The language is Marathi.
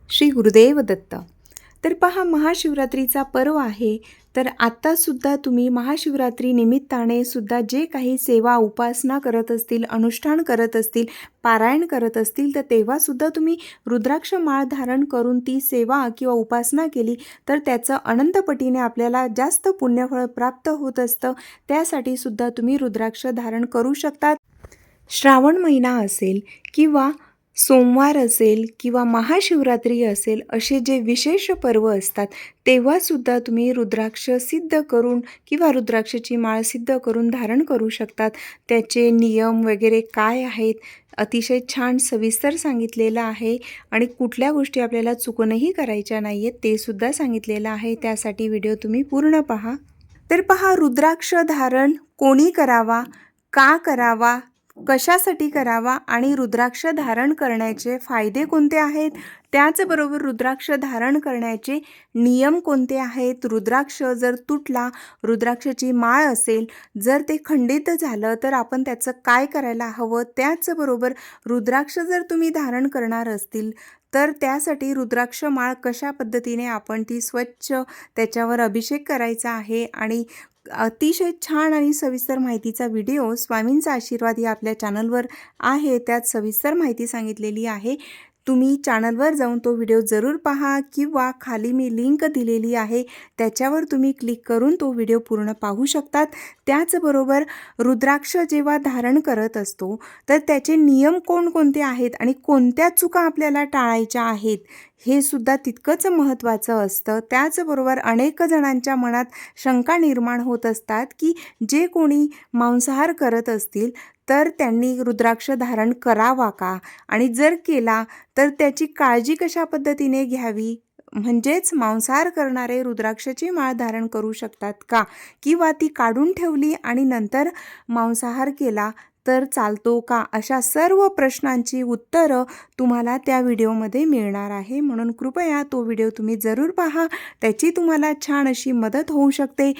श्री गुरुदेव दत्त। तर पहा, महाशिवरात्रीचा पर्व आहे। तर आत्तासुद्धा तुम्ही महाशिवरात्री निमित्ताने सुद्धा जे काही सेवा उपासना करत असतील, अनुष्ठान करत असतील, पारायण करत असतील, तर तेव्हासुद्धा तुम्ही रुद्राक्ष माळ धारण करून ती सेवा किंवा उपासना केली तर त्याचं अनंतपटीने आपल्याला जास्त पुण्यफळ प्राप्त होत असतं। त्यासाठी सुद्धा तुम्ही रुद्राक्ष धारण करू शकता। श्रावण महिना असेल किंवा सोमवार असेल किंवा महाशिवरात्री असेल, असे जे विशेष पर्व असतात तेव्हासुद्धा तुम्ही रुद्राक्ष सिद्ध करून किंवा रुद्राक्षाची माळ सिद्ध करून धारण करू शकतात। त्याचे नियम वगैरे काय आहेत अतिशय छान सविस्तर सांगितलेलं आहे आणि कुठल्या गोष्टी आपल्याला चुकूनही करायच्या नाही आहेत ते सुद्धा सांगितलेलं आहे। त्यासाठी व्हिडिओ तुम्ही पूर्ण पहा। तर पहा, रुद्राक्ष धारण कोणी करावा, का करावा, कशासाठी करावा आणि रुद्राक्ष धारण करण्याचे फायदे कोणते आहेत, त्याचबरोबर रुद्राक्ष धारण करण्याचे नियम कोणते आहेत, रुद्राक्ष जर तुटला, रुद्राक्षाची माळ असेल जर ते खंडित झालं तर आपण त्याचं काय करायला हवं, त्याचबरोबर रुद्राक्ष जर तुम्ही धारण करणार असतील तर त्यासाठी रुद्राक्ष माळ कशा पद्धतीने आपण ती स्वच्छ त्याच्यावर अभिषेक करायचा आहे आणि अतिशय छान आणि सविस्तर माहितीचा व्हिडिओ स्वामींचा आशीर्वाद या आपल्या चॅनलवर आहे। त्यात सविस्तर माहिती सांगितलेली आहे। तुम्ही चॅनलवर जाऊन तो व्हिडिओ जरूर पहा किंवा खाली मी लिंक दिलेली आहे त्याच्यावर तुम्ही क्लिक करून तो व्हिडिओ पूर्ण पाहू शकतात। त्याचबरोबर रुद्राक्ष जेव्हा धारण करत असतो तर त्याचे नियम कोणकोणते आहेत आणि कोणत्या चुका आपल्याला टाळायच्या आहेत हे सुद्धा तितकंच महत्त्वाचं असतं। त्याचबरोबर अनेक जणांच्या मनात शंका निर्माण होत असतात की जे कोणी मांसाहार करत असतील तर त्यांनी रुद्राक्ष धारण करावा का आणि जर केला तर त्याची काळजी कशा पद्धतीने घ्यावी, म्हणजेच मांसाहार करणारे रुद्राक्षाची माळ धारण करू शकतात का किंवा ती काढून ठेवली आणि नंतर मांसाहार केला तर चालतो का, अशा सर्व प्रश्नांची उत्तरं तुम्हाला त्या व्हिडिओमध्ये मिळणार आहे। म्हणून कृपया तो व्हिडिओ तुम्ही जरूर पहा, त्याची तुम्हाला छान अशी मदत होऊ शकते।